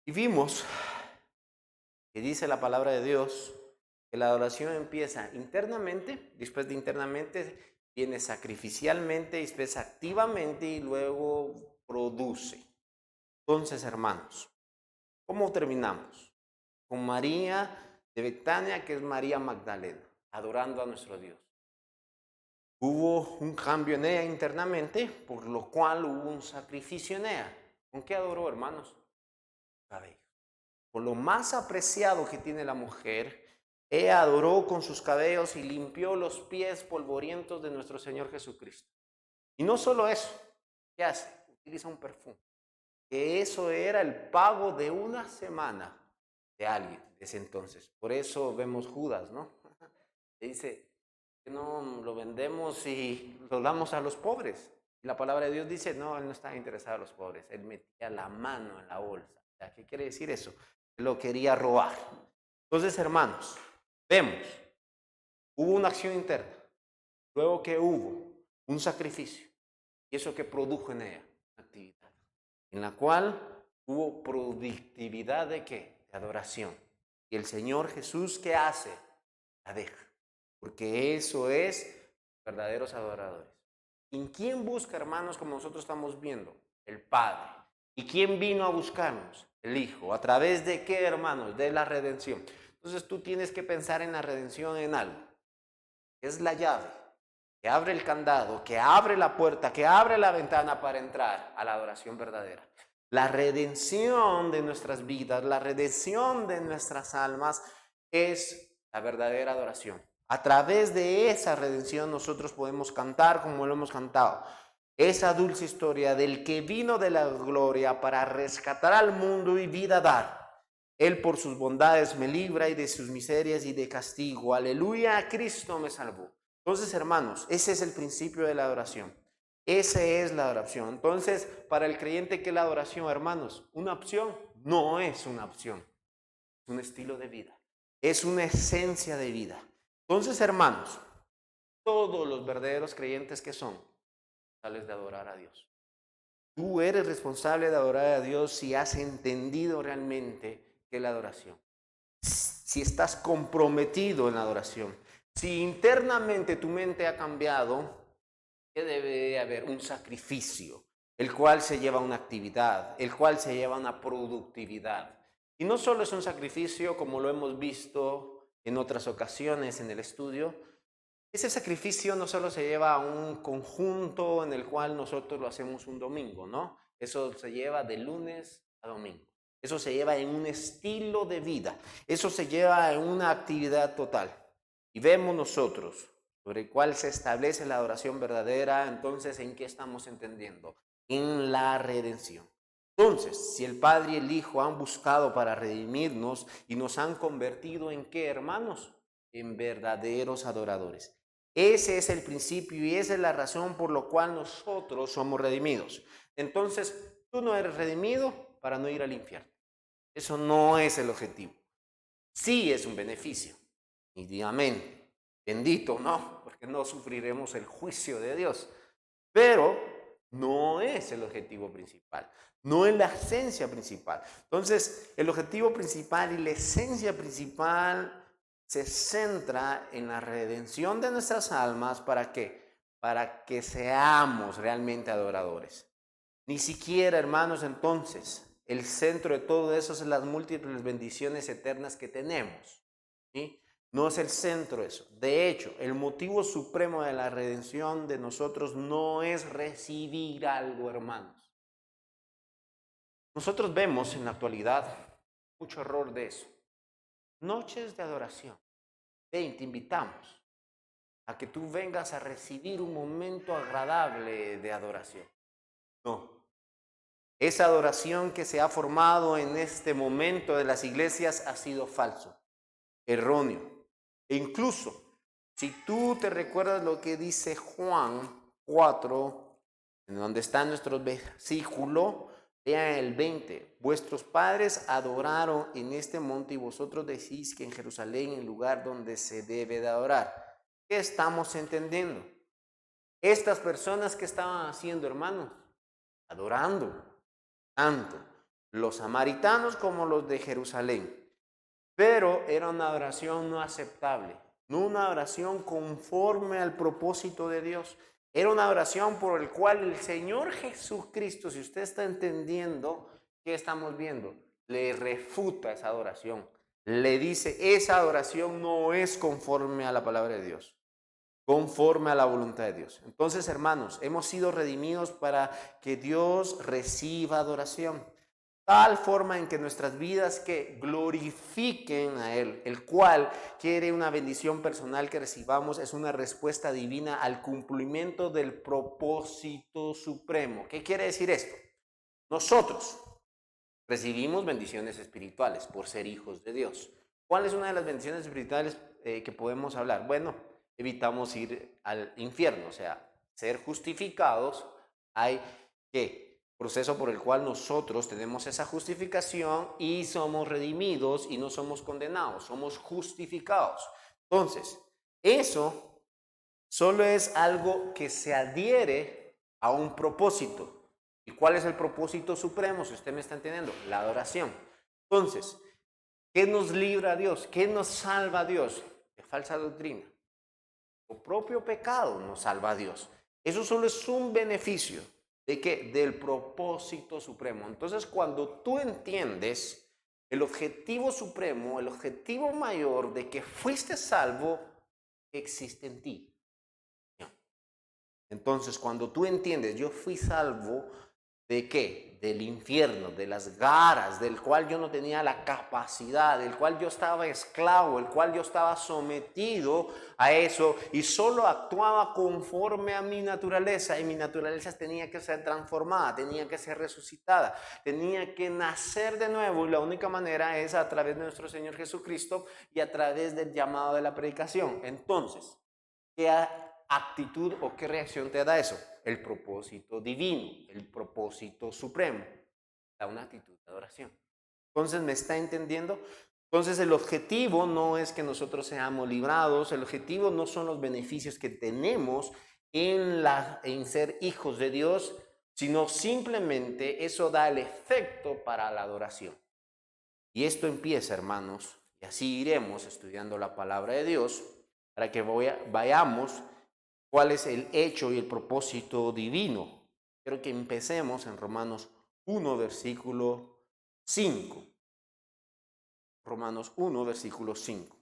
Y vimos que dice la palabra de Dios que la adoración empieza internamente, después de internamente viene sacrificialmente, después activamente y luego produce. Entonces, hermanos, ¿cómo terminamos? Con María de Betania, que es María Magdalena, adorando a nuestro Dios. Hubo un cambio en ella internamente, por lo cual hubo un sacrificio en ella. ¿Con qué adoró, hermanos? Cabello. Con lo más apreciado que tiene la mujer, ella adoró con sus cabellos y limpió los pies polvorientos de nuestro Señor Jesucristo. Y no solo eso, ¿qué hace? Utiliza un perfume. Que eso era el pago de una semana de alguien de ese entonces. Por eso vemos Judas, ¿no? Le dice que no lo vendemos y lo damos a los pobres. Y la palabra de Dios dice, no, él no estaba interesado en los pobres. Él metía la mano en la bolsa. ¿Qué quiere decir eso? Él lo quería robar. Entonces, hermanos, vemos, hubo una acción interna. Luego que hubo un sacrificio. Y eso que produjo en ella, actividad. En la cual hubo productividad de qué? De adoración. Y el Señor Jesús, ¿qué hace? La deja. Porque eso es verdaderos adoradores. ¿En quién busca, hermanos, como nosotros estamos viendo? El Padre. ¿Y quién vino a buscarnos? El Hijo. ¿A través de qué, hermanos? De la redención. Entonces tú tienes que pensar en la redención en algo. Es la llave que abre el candado, que abre la puerta, que abre la ventana para entrar a la adoración verdadera. La redención de nuestras vidas, la redención de nuestras almas es la verdadera adoración. A través de esa redención nosotros podemos cantar como lo hemos cantado. Esa dulce historia del que vino de la gloria para rescatar al mundo y vida dar. Él por sus bondades me libra y de sus miserias y de castigo. Aleluya, Cristo me salvó. Entonces, hermanos, ese es el principio de la adoración. Esa es la adoración. Entonces, para el creyente, ¿qué es la adoración, hermanos? ¿Una opción? No es una opción. Es un estilo de vida. Es una esencia de vida. Entonces, hermanos, todos los verdaderos creyentes que son, sales de adorar a Dios. Tú eres responsable de adorar a Dios si has entendido realmente qué es la adoración. Si estás comprometido en la adoración. Si internamente tu mente ha cambiado, que debe haber un sacrificio, el cual se lleva a una actividad, el cual se lleva a una productividad. Y no solo es un sacrificio, como lo hemos visto en otras ocasiones en el estudio, ese sacrificio no solo se lleva a un conjunto en el cual nosotros lo hacemos un domingo, ¿no? Eso se lleva de lunes a domingo. Eso se lleva en un estilo de vida. Eso se lleva en una actividad total. Y vemos nosotros sobre cuál se establece la adoración verdadera, entonces, ¿en qué estamos entendiendo? En la redención. Entonces, si el Padre y el Hijo han buscado para redimirnos y nos han convertido en qué, hermanos? En verdaderos adoradores. Ese es el principio y esa es la razón por la cual nosotros somos redimidos. Entonces, tú no eres redimido para no ir al infierno. Eso no es el objetivo. Sí es un beneficio. Y di amén. Bendito, ¿no? Porque no sufriremos el juicio de Dios. Pero no es el objetivo principal. No es la esencia principal. Entonces, el objetivo principal y la esencia principal se centra en la redención de nuestras almas. ¿Para qué? Para que seamos realmente adoradores. Ni siquiera, hermanos, entonces, el centro de todo eso es las múltiples bendiciones eternas que tenemos. ¿Sí? No es el centro eso. De hecho, el motivo supremo de la redención de nosotros no es recibir algo, hermanos. Nosotros vemos en la actualidad mucho error de eso. Noches de adoración. Ven, te invitamos a que tú vengas a recibir un momento agradable de adoración. No. Esa adoración que se ha formado en este momento de las iglesias ha sido falso, erróneo. E incluso, si tú te recuerdas lo que dice Juan 4, en donde está nuestro versículo, vean el 20. Vuestros padres adoraron en este monte y vosotros decís que en Jerusalén, el lugar donde se debe de adorar. ¿Qué estamos entendiendo? Estas personas que estaban haciendo, hermanos, adorando tanto. los samaritanos como los de Jerusalén. Pero era una adoración no aceptable, no una adoración conforme al propósito de Dios. Era una adoración por el cual el Señor Jesucristo, si usted está entendiendo qué estamos viendo, le refuta esa adoración. Le dice, esa adoración no es conforme a la palabra de Dios, conforme a la voluntad de Dios. Entonces, hermanos, hemos sido redimidos para que Dios reciba adoración. Tal forma en que nuestras vidas que glorifiquen a Él, el cual quiere una bendición personal que recibamos, es una respuesta divina al cumplimiento del propósito supremo. ¿Qué quiere decir esto? Nosotros recibimos bendiciones espirituales por ser hijos de Dios. ¿Cuál es una de las bendiciones espirituales que podemos hablar? Bueno, evitamos ir al infierno, o sea, ser justificados. Hay que proceso por el cual nosotros tenemos esa justificación y somos redimidos y no somos condenados, somos justificados. Entonces, eso solo es algo que se adhiere a un propósito. ¿Y cuál es el propósito supremo? Si usted me está entendiendo, la adoración. Entonces, ¿qué nos libra a Dios? ¿Qué nos salva a Dios? De falsa doctrina. O propio pecado nos salva a Dios. Eso solo es un beneficio. ¿De qué? Del propósito supremo. Entonces, cuando tú entiendes el objetivo supremo, el objetivo mayor de que fuiste salvo, existe en ti. Entonces, cuando tú entiendes, yo fui salvo, ¿de qué? Del infierno, de las garras, del cual yo no tenía la capacidad, del cual yo estaba esclavo, el cual yo estaba sometido a eso y solo actuaba conforme a mi naturaleza, y mi naturaleza tenía que ser transformada, tenía que ser resucitada, tenía que nacer de nuevo, y la única manera es a través de nuestro Señor Jesucristo y a través del llamado de la predicación. Entonces, ¿qué actitud o qué reacción te da eso? El propósito divino, el propósito supremo, da una actitud de adoración. Entonces, ¿me está entendiendo? Entonces, el objetivo no es que nosotros seamos librados, el objetivo no son los beneficios que tenemos en ser hijos de Dios, sino simplemente eso da el efecto para la adoración. Y esto empieza, hermanos, y así iremos estudiando la palabra de Dios para que vayamos cuál es el hecho y el propósito divino. Quiero que empecemos en Romanos 1, versículo 5. Romanos 1, versículo 5.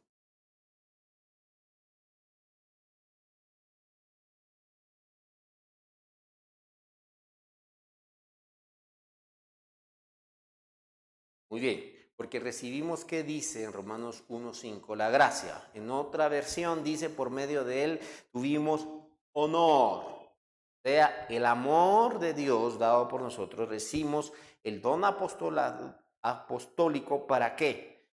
Muy bien, porque recibimos, ¿qué dice en Romanos 1, 5? La gracia. En otra versión dice, por medio de él tuvimos honor. O sea, el amor de Dios dado por nosotros, recibimos el don apostólico, ¿para qué?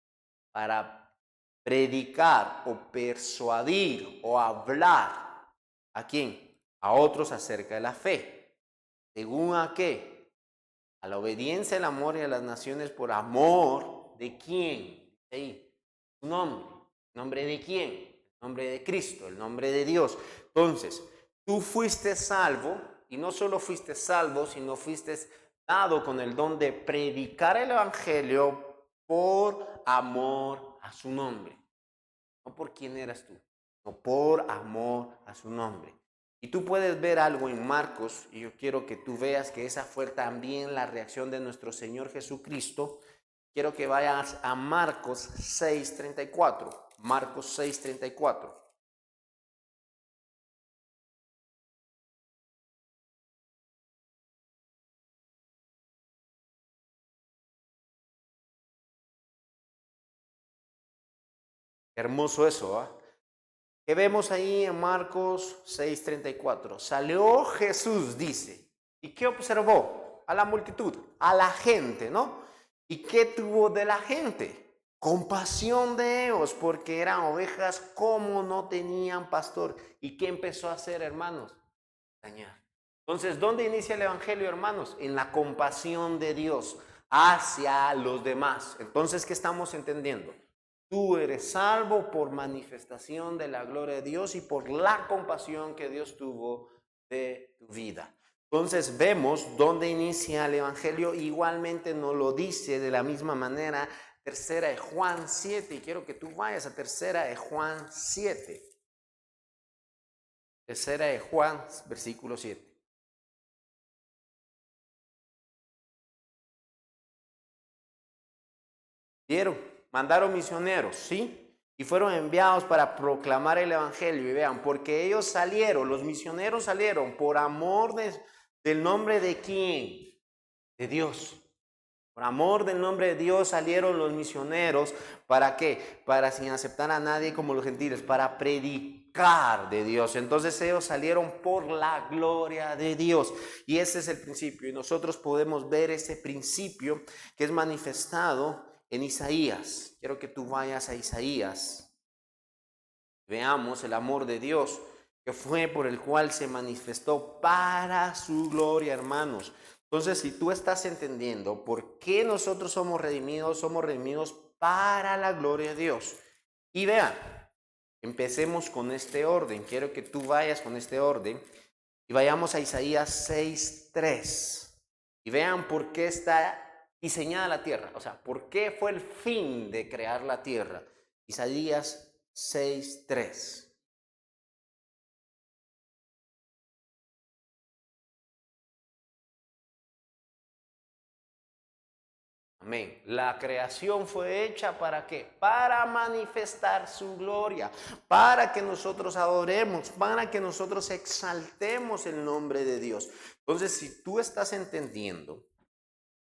Para predicar o persuadir o hablar. ¿A quién? A otros acerca de la fe. ¿Según a qué? A la obediencia, el amor y a las naciones por amor. ¿De quién? Ahí. Su nombre. ¿Nombre de quién? El nombre de Cristo, el nombre de Dios. Entonces, tú fuiste salvo, y no solo fuiste salvo, sino fuiste dado con el don de predicar el evangelio por amor a su nombre. No por quién eras tú, no por amor a su nombre. Y tú puedes ver algo en Marcos, y yo quiero que tú veas que esa fue también la reacción de nuestro Señor Jesucristo. Quiero que vayas a Marcos 6:34. Marcos 6:34. Hermoso eso, ¿ah? ¿Qué vemos ahí en Marcos 6:34? Salió Jesús, dice. ¿Y qué observó? A la multitud, a la gente, ¿no? ¿Y qué tuvo de la gente? Compasión de ellos, porque eran ovejas como no tenían pastor. ¿Y qué empezó a hacer, hermanos? Dañar. Entonces, ¿dónde inicia el evangelio, hermanos? En la compasión de Dios hacia los demás. Entonces, ¿qué estamos entendiendo? Tú eres salvo por manifestación de la gloria de Dios y por la compasión que Dios tuvo de tu vida. Entonces vemos dónde inicia el Evangelio, igualmente nos lo dice de la misma manera, tercera de Juan 7, y quiero que tú vayas a tercera de Juan 7. Tercera de Juan, versículo 7. ¿Vieron? Mandaron misioneros, ¿sí? Y fueron enviados para proclamar el Evangelio. Y vean, porque ellos salieron, los misioneros salieron por amor del nombre de quién? De Dios. Por amor del nombre de Dios salieron los misioneros. ¿Para qué? Para sin aceptar a nadie como los gentiles, para predicar de Dios. Entonces ellos salieron por la gloria de Dios. Y ese es el principio. Y nosotros podemos ver ese principio que es manifestado en Isaías. Quiero que tú vayas a Isaías. Veamos el amor de Dios que fue por el cual se manifestó para su gloria, hermanos. Entonces, si tú estás entendiendo por qué nosotros somos redimidos para la gloria de Dios. Y vean, empecemos con este orden. Quiero que tú vayas con este orden y vayamos a Isaías 6:3. Y vean por qué está diseñada la tierra. O sea, por qué fue el fin de crear la tierra. Isaías 6:3. Amén. La creación fue hecha ¿para qué? Para manifestar su gloria, para que nosotros adoremos, para que nosotros exaltemos el nombre de Dios. Entonces, si tú estás entendiendo,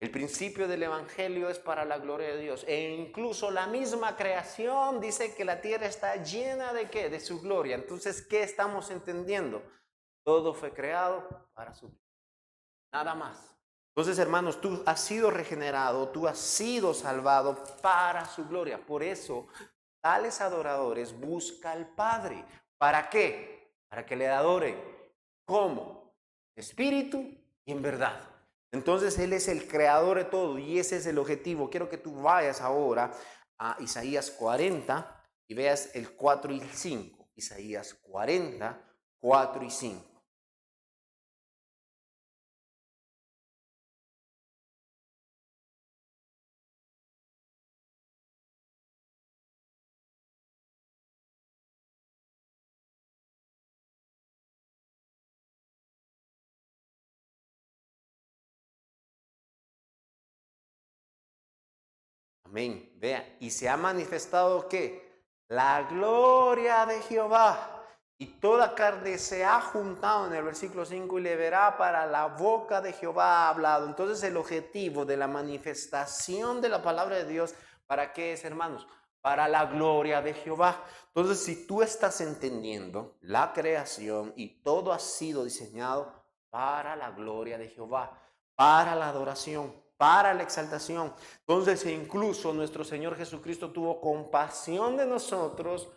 el principio del Evangelio es para la gloria de Dios. E incluso la misma creación dice que la tierra está llena ¿de qué? De su gloria. Entonces, ¿qué estamos entendiendo? Todo fue creado para su gloria. Nada más. Entonces, hermanos, tú has sido regenerado, tú has sido salvado para su gloria. Por eso, tales adoradores buscan al Padre. ¿Para qué? Para que le adoren. ¿Cómo? En espíritu y en verdad. Entonces, Él es el creador de todo y ese es el objetivo. Quiero que tú vayas ahora a Isaías 40 y veas el 4 y el 5. Isaías 40, 4 y 5. Amén. Vea, y se ha manifestado ¿qué? La gloria de Jehová. Y toda carne se ha juntado en el versículo 5 y le verá para la boca de Jehová ha hablado. Entonces el objetivo de la manifestación de la palabra de Dios, ¿para qué es, hermanos? Para la gloria de Jehová. Entonces, si tú estás entendiendo la creación y todo ha sido diseñado para la gloria de Jehová, para la adoración, para la exaltación. Entonces, incluso nuestro Señor Jesucristo tuvo compasión de nosotros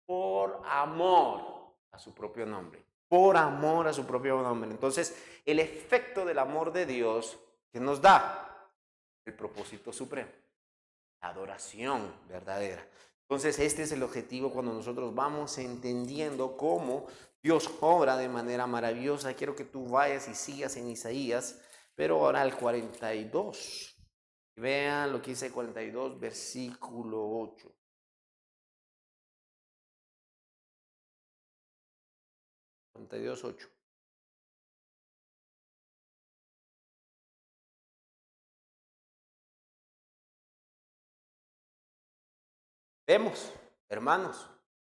por amor a su propio nombre. Por amor a su propio nombre. Entonces, el efecto del amor de Dios que nos da el propósito supremo, la adoración verdadera. Entonces, este es el objetivo cuando nosotros vamos entendiendo cómo Dios obra de manera maravillosa. Quiero que tú vayas y sigas en Isaías, pero ahora al 42. Vean lo que dice 42, versículo 8. 42, 8. Vemos, hermanos,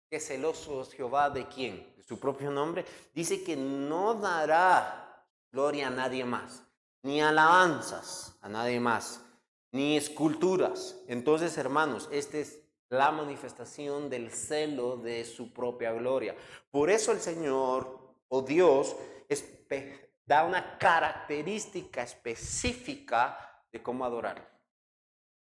que celoso es Jehová de quién, de su propio nombre. Dice que no dará gloria a nadie más, ni alabanzas a nadie más, ni esculturas. Entonces, hermanos, esta es la manifestación del celo de su propia gloria. Por eso el Señor o Dios da una característica específica de cómo adorar.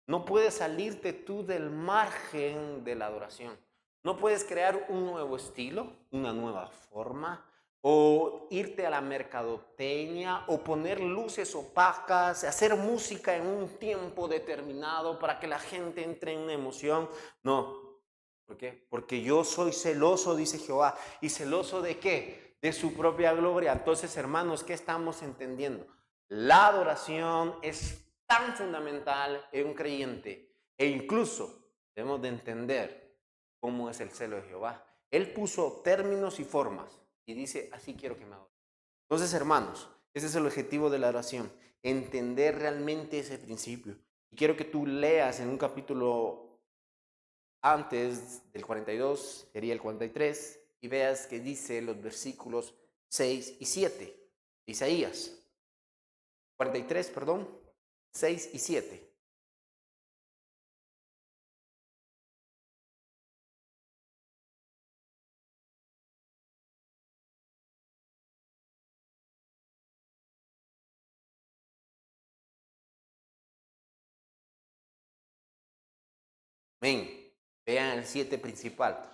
No puedes salirte tú del margen de la adoración. No puedes crear un nuevo estilo, una nueva forma, o irte a la mercadotecnia, o poner luces opacas, hacer música en un tiempo determinado para que la gente entre en una emoción. No. ¿Por qué? Porque yo soy celoso, dice Jehová. ¿Y celoso de qué? de su propia gloria. Entonces, hermanos, ¿qué estamos entendiendo? La adoración es tan fundamental en un creyente e incluso debemos de entender cómo es el celo de Jehová. Él puso términos y formas y dice, así quiero que me adoren. Entonces, hermanos, ese es el objetivo de la oración, entender realmente ese principio. Y quiero que tú leas en un capítulo antes del 42, sería el 43, y veas que dice los versículos 6 y 7 de Isaías. 43, perdón, 6 y 7. Amén. Vean el 7 principal.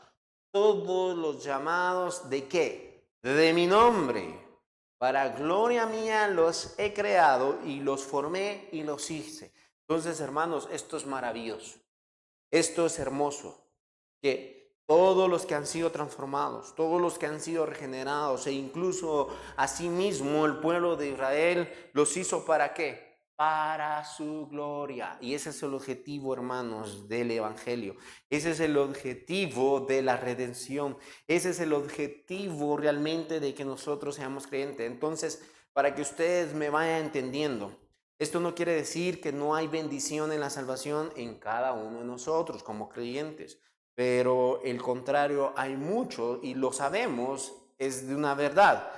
Todos los llamados de qué? De mi nombre. Para gloria mía los he creado y los formé y los hice. Entonces, hermanos, esto es maravilloso. Esto es hermoso. Que todos los que han sido transformados, todos los que han sido regenerados e incluso asimismo el pueblo de Israel los hizo ¿para qué? Para su gloria. Y ese es el objetivo, hermanos, del evangelio. Ese es el objetivo de la redención. Ese es el objetivo realmente de que nosotros seamos creyentes. Entonces, para que ustedes me vayan entendiendo, esto no quiere decir que no hay bendición en la salvación en cada uno de nosotros como creyentes, pero el contrario hay mucho y lo sabemos, es de una verdad,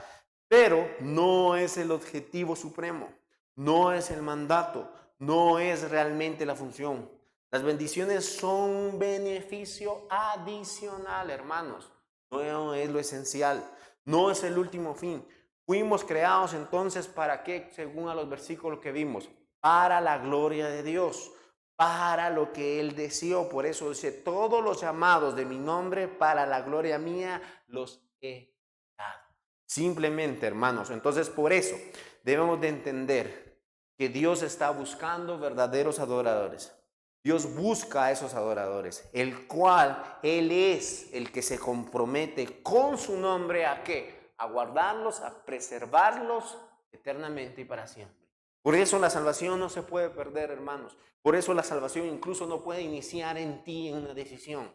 pero no es el objetivo supremo, no es el mandato, no es realmente la función. Las bendiciones son un beneficio adicional, hermanos, no es lo esencial, no es el último fin. Fuimos creados entonces ¿para qué? Según a los versículos que vimos, para la gloria de Dios, para lo que Él deseó. Por eso dice, todos los llamados de mi nombre para la gloria mía los he dado. Simplemente, hermanos, entonces por eso debemos de entender que Dios está buscando verdaderos adoradores. Dios busca a esos adoradores, el cual Él es el que se compromete con su nombre ¿a qué? A guardarlos, a preservarlos eternamente y para siempre. Por eso la salvación no se puede perder, hermanos. Por eso la salvación incluso no puede iniciar en ti en una decisión.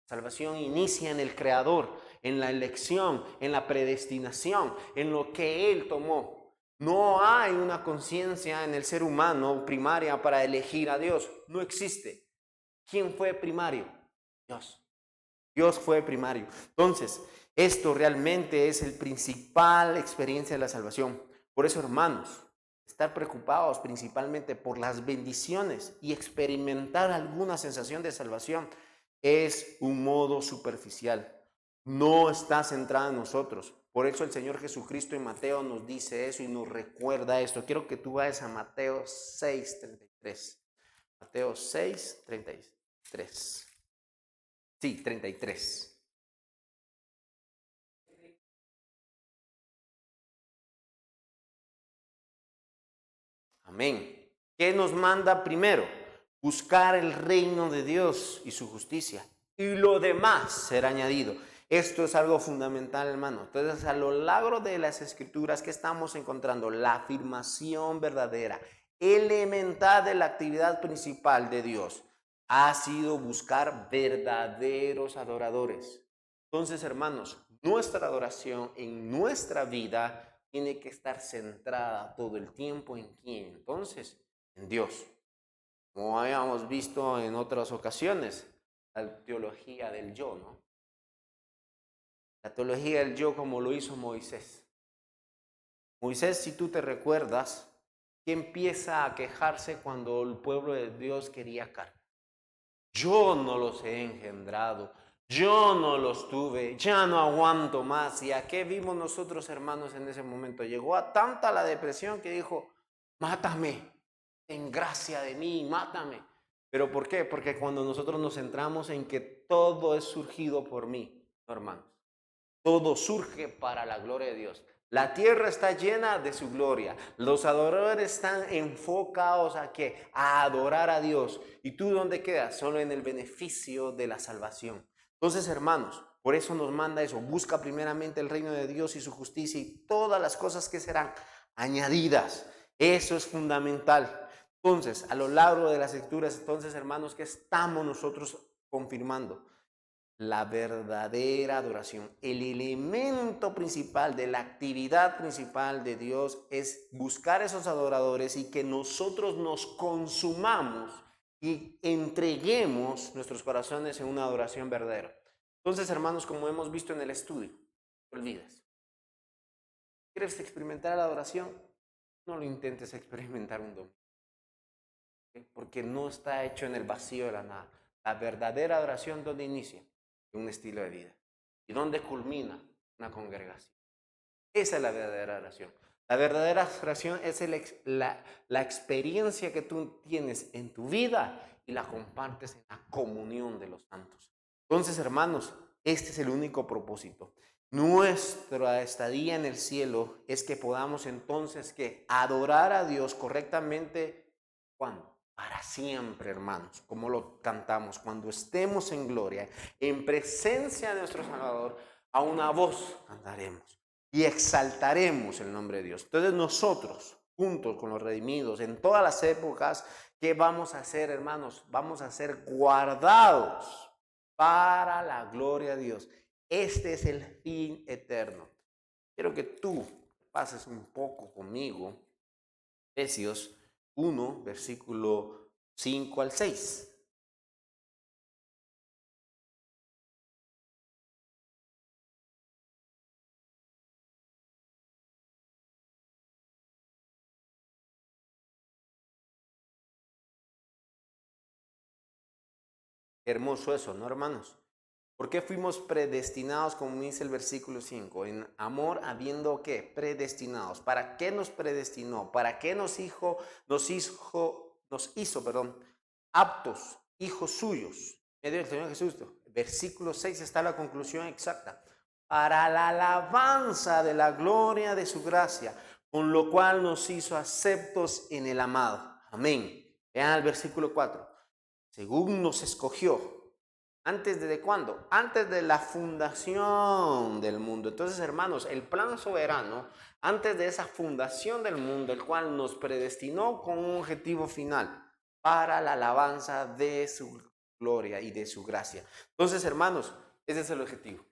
La salvación inicia en el Creador, en la elección, en la predestinación, en lo que Él tomó. No hay una conciencia en el ser humano primaria para elegir a Dios. No existe. ¿Quién fue primario? Dios. Dios fue primario. Entonces, esto realmente es el principal experiencia de la salvación. Por eso, hermanos, estar preocupados principalmente por las bendiciones y experimentar alguna sensación de salvación es un modo superficial. No está centrada en nosotros. Por eso el Señor Jesucristo en Mateo nos dice eso y nos recuerda esto. Quiero que tú vayas a Mateo 6:33. Mateo 6:33. Sí, 33. Amén. ¿Qué nos manda primero? Buscar el reino de Dios y su justicia. Y lo demás será añadido. Esto es algo fundamental, hermano. Entonces, a lo largo de las escrituras que estamos encontrando, la afirmación verdadera, elemental de la actividad principal de Dios, ha sido buscar verdaderos adoradores. Entonces, hermanos, nuestra adoración en nuestra vida tiene que estar centrada todo el tiempo en quién. Entonces, en Dios. Como habíamos visto en otras ocasiones, la teología del yo, ¿no? La teología del yo como lo hizo Moisés. Moisés, si tú te recuerdas, que empieza a quejarse cuando el pueblo de Dios quería carne. Yo no los he engendrado, yo no los tuve, ya no aguanto más. ¿Y a qué vimos nosotros, hermanos, en ese momento? Llegó a tanta la depresión que dijo, mátame, en gracia de mí, mátame. ¿Pero por qué? Porque cuando nosotros nos centramos en que todo es surgido por mí, hermanos, todo surge para la gloria de Dios. La tierra está llena de su gloria. Los adoradores están enfocados a ¿qué? A adorar a Dios. ¿Y tú dónde quedas? Solo en el beneficio de la salvación. Entonces, hermanos, Por eso nos manda eso, busca primeramente el reino de Dios y su justicia y todas las cosas que serán añadidas. Eso es fundamental. Entonces, a lo largo de las escrituras, entonces, hermanos, ¿qué estamos nosotros confirmando? La verdadera adoración. El elemento principal de la actividad principal de Dios es buscar esos adoradores y que nosotros nos consumamos y entreguemos nuestros corazones en una adoración verdadera. Entonces, hermanos, como hemos visto en el estudio, no olvides. ¿Quieres experimentar la adoración? No lo intentes experimentar un domingo, porque no está hecho en el vacío de la nada. La verdadera adoración, ¿dónde inicia? En un estilo de vida. ¿Y dónde culmina? Una congregación. Esa es la verdadera adoración. La verdadera adoración es la experiencia que tú tienes en tu vida y la compartes en la comunión de los santos. Entonces, hermanos, este es el único propósito. Nuestra estadía en el cielo es que podamos entonces que adorar a Dios correctamente. ¿Cuándo? Para siempre, hermanos, como lo cantamos, cuando estemos en gloria, en presencia de nuestro Salvador, a una voz cantaremos y exaltaremos el nombre de Dios. Entonces nosotros, juntos con los redimidos, en todas las épocas, ¿qué vamos a hacer, hermanos? Vamos a ser guardados para la gloria de Dios. Este es el fin eterno. Quiero que tú pases un poco conmigo, Efesios 1, versículo 5 al 6. Hermoso eso, ¿no, hermanos? ¿Por qué fuimos predestinados, como dice el versículo 5? En amor, habiendo ¿qué? Predestinados. ¿Para qué nos predestinó? ¿Para qué nos hizo, aptos, hijos suyos? Medio del Señor Jesús. Versículo 6 está la conclusión exacta. Para la alabanza de la gloria de su gracia, con lo cual nos hizo aceptos en el amado. Amén. Vean el versículo 4. Según nos escogió. ¿Antes de cuándo? Antes de la fundación del mundo. Entonces, hermanos, el plan soberano, antes de esa fundación del mundo, el cual nos predestinó con un objetivo final, para la alabanza de su gloria y de su gracia. Entonces, hermanos, ese es el objetivo.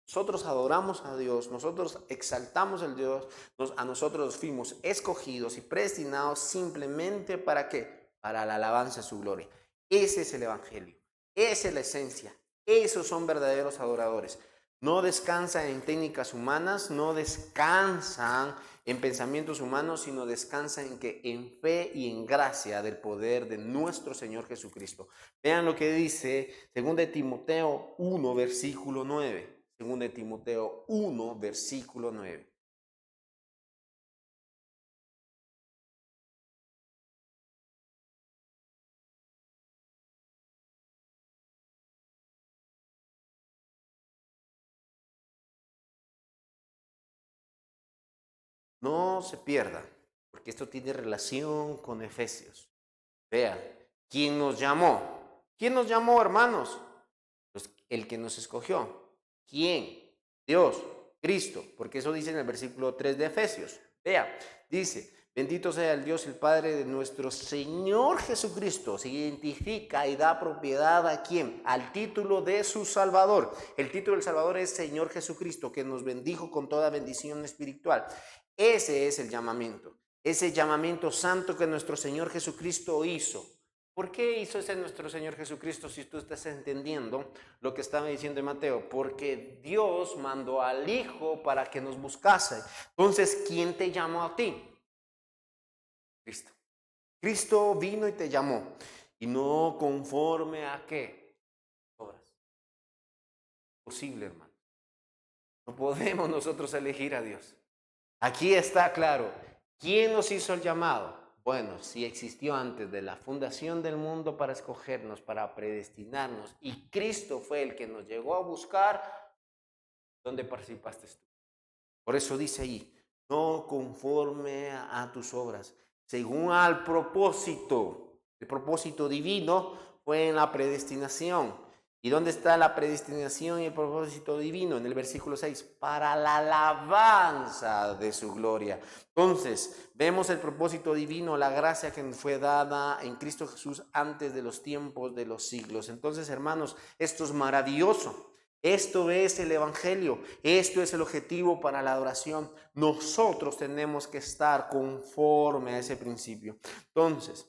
Nosotros adoramos a Dios, nosotros exaltamos al Dios, a nosotros fuimos escogidos y predestinados simplemente ¿para qué? Para la alabanza de su gloria. Ese es el evangelio. Esa es la esencia. Esos son verdaderos adoradores. No descansan en técnicas humanas, no descansan en pensamientos humanos, sino descansan en que en fe y en gracia del poder de nuestro Señor Jesucristo. Vean lo que dice 2 Timoteo 1, versículo 9. 2 Timoteo 1, versículo 9. No se pierda, porque esto tiene relación con Efesios. Vean, ¿quién nos llamó? ¿Quién nos llamó, hermanos? Pues el que nos escogió. ¿Quién? Dios, Cristo, porque eso dice en el versículo 3 de Efesios. Vea, dice, bendito sea el Dios, el Padre de nuestro Señor Jesucristo. Se identifica y da propiedad ¿a quién? Al título de su Salvador. El título del Salvador es Señor Jesucristo, que nos bendijo con toda bendición espiritual. Ese es el llamamiento. Ese llamamiento santo que nuestro Señor Jesucristo hizo. ¿Por qué hizo ese nuestro Señor Jesucristo si tú estás entendiendo lo que estaba diciendo Mateo? Porque Dios mandó al Hijo para que nos buscase. Entonces, ¿quién te llamó a ti? Cristo. Cristo vino y te llamó. Y no conforme a qué obras. Posible, hermano. No podemos nosotros elegir a Dios. Aquí está claro. ¿Quién nos hizo el llamado? Bueno, si existió antes de la fundación del mundo para escogernos, para predestinarnos, y Cristo fue el que nos llegó a buscar, ¿dónde participaste tú? Por eso dice ahí, no conforme a tus obras, según al propósito. El propósito divino fue en la predestinación. ¿Y dónde está la predestinación y el propósito divino? En el versículo 6, para la alabanza de su gloria. Entonces, vemos el propósito divino, la gracia que nos fue dada en Cristo Jesús antes de los tiempos de los siglos. Entonces, hermanos, esto es maravilloso. Esto es el Evangelio, esto es el objetivo para la adoración. Nosotros tenemos que estar conforme a ese principio. Entonces,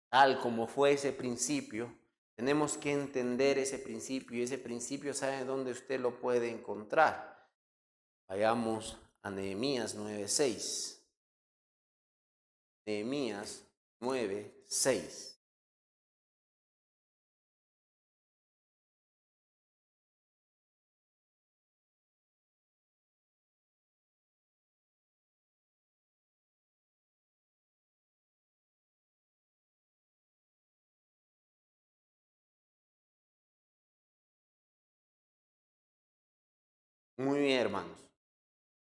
tal como fue ese principio, tenemos que entender ese principio, y ese principio, ¿sabe dónde usted lo puede encontrar? Vayamos a Nehemías 9:6. Nehemías 9:6. Muy bien, hermanos.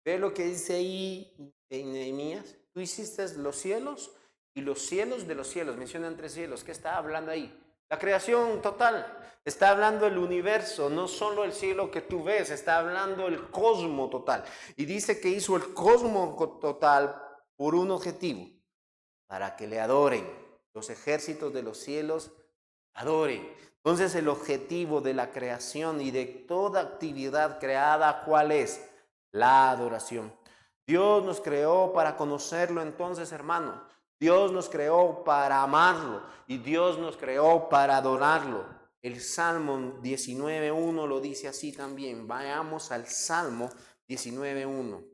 Ve lo que dice ahí en Nehemías. Tú hiciste los cielos y los cielos de los cielos. Mencionan tres cielos. ¿Qué está hablando ahí? La creación total. Está hablando el universo, no solo el cielo que tú ves, está hablando el cosmos total. Y dice que hizo el cosmos total por un objetivo, para que le adoren. Los ejércitos de los cielos adoren. Entonces el objetivo de la creación y de toda actividad creada, ¿cuál es? La adoración. Dios nos creó para conocerlo entonces, hermano. Dios nos creó para amarlo y Dios nos creó para adorarlo. El Salmo 19.1 lo dice así también. Vayamos al Salmo 19.1.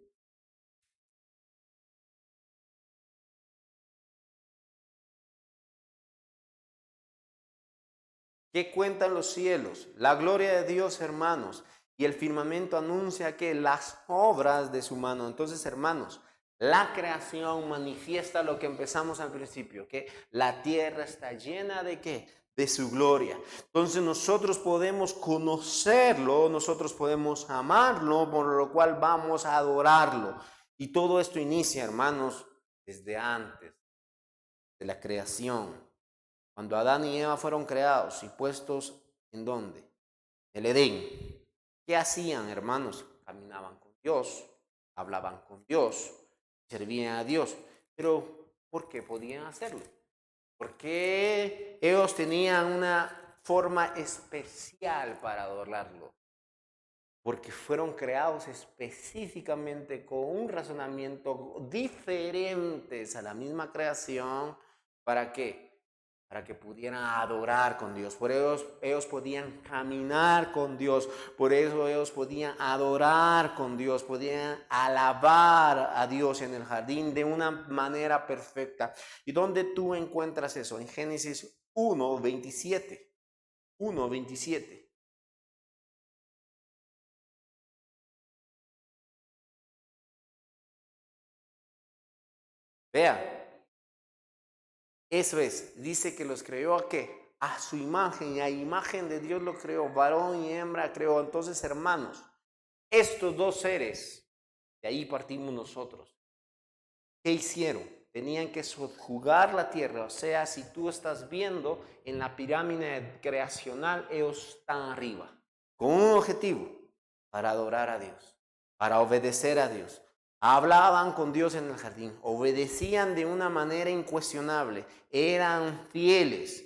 ¿Qué cuentan los cielos? La gloria de Dios, hermanos. Y el firmamento anuncia que las obras de su mano. Entonces, hermanos, la creación manifiesta lo que empezamos al principio, que la tierra está llena de ¿qué? De su gloria. Entonces nosotros podemos conocerlo, nosotros podemos amarlo, por lo cual vamos a adorarlo. Y todo esto inicia, hermanos, desde antes de la creación. Cuando Adán y Eva fueron creados y puestos ¿en dónde? El Edén. ¿Qué hacían, hermanos? Caminaban con Dios, hablaban con Dios, servían a Dios. Pero ¿por qué podían hacerlo? Porque ellos tenían una forma especial para adorarlo. Porque fueron creados específicamente con un razonamiento diferente a la misma creación. ¿Para qué? Para que pudieran adorar con Dios. Por ellos podían caminar con Dios. Por eso ellos podían adorar con Dios. Podían alabar a Dios en el jardín de una manera perfecta. ¿Y dónde tú encuentras eso? En Génesis 1:27. 1:27. Vea. Eso es, dice que los creó ¿a qué? A su imagen, y a imagen de Dios lo creó, varón y hembra creó. Entonces, hermanos, estos dos seres, de ahí partimos nosotros. ¿Qué hicieron? Tenían que subjugar la tierra. O sea, si tú estás viendo en la pirámide creacional, ellos están arriba, con un objetivo, para adorar a Dios, para obedecer a Dios. Hablaban con Dios en el jardín, obedecían de una manera incuestionable, eran fieles.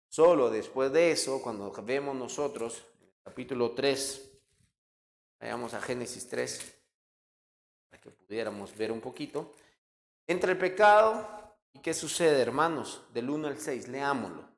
Solo después de eso, cuando vemos nosotros, en el capítulo 3, vayamos a Génesis 3, para que pudiéramos ver un poquito. Entra el pecado, ¿y qué sucede, hermanos? Del 1 al 6, leámoslo.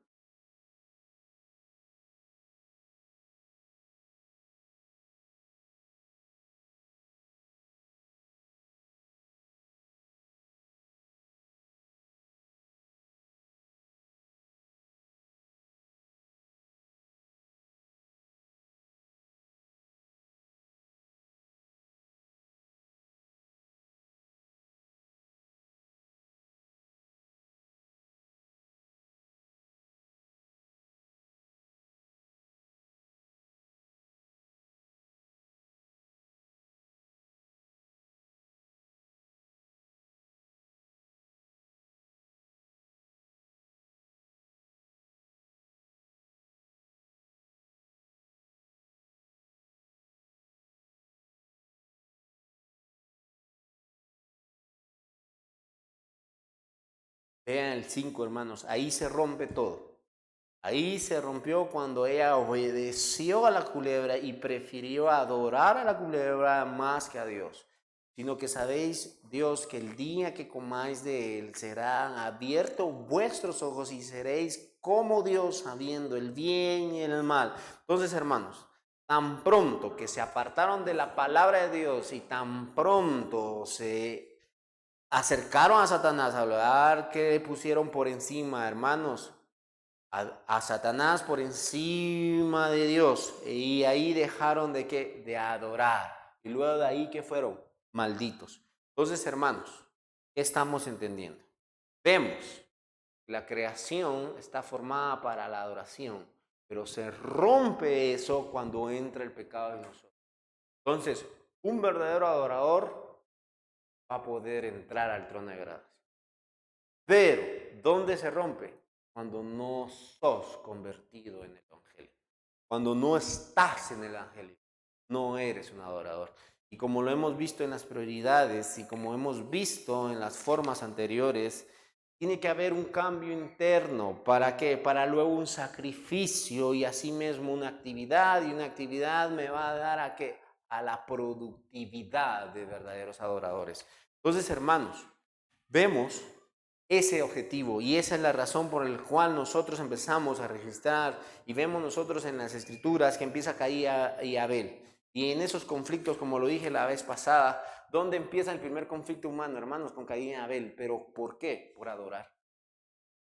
Vean el 5, hermanos, ahí se rompe todo. Ahí se rompió cuando ella obedeció a la culebra y prefirió adorar a la culebra más que a Dios. Sino que sabéis, Dios, que el día que comáis de él serán abiertos vuestros ojos y seréis como Dios, sabiendo el bien y el mal. Entonces, hermanos, tan pronto que se apartaron de la palabra de Dios y tan pronto se acercaron a Satanás a hablar, que pusieron por encima, hermanos, a Satanás por encima de Dios, y ahí dejaron de qué, de adorar, y luego de ahí que fueron malditos. Entonces, hermanos, ¿qué estamos entendiendo? Vemos que la creación está formada para la adoración, pero se rompe eso cuando entra el pecado en nosotros. Entonces, un verdadero adorador va a poder entrar al trono de gracia. Pero, ¿dónde se rompe? Cuando no sos convertido en el Evangelio. Cuando no estás en el Evangelio, no eres un adorador. Y como lo hemos visto en las prioridades y como hemos visto en las formas anteriores, tiene que haber un cambio interno. ¿Para qué? Para luego un sacrificio y asimismo una actividad. Y una actividad me va a dar a qué? A la productividad de verdaderos adoradores. Entonces, hermanos, vemos ese objetivo y esa es la razón por la cual nosotros empezamos a registrar y vemos nosotros en las escrituras que empieza Caín y Abel. Y en esos conflictos, como lo dije la vez pasada, ¿dónde empieza el primer conflicto humano, hermanos? Con Caín y Abel. ¿Pero por qué? Por adorar.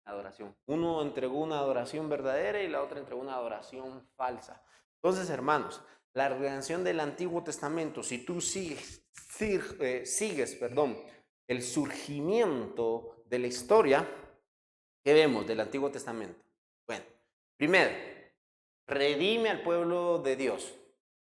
Adoración. Uno entregó una adoración verdadera y la otra entregó una adoración falsa. Entonces, hermanos, la redención del Antiguo Testamento, si tú sigues, el surgimiento de la historia, ¿qué vemos del Antiguo Testamento? Bueno, primero, redime al pueblo de Dios,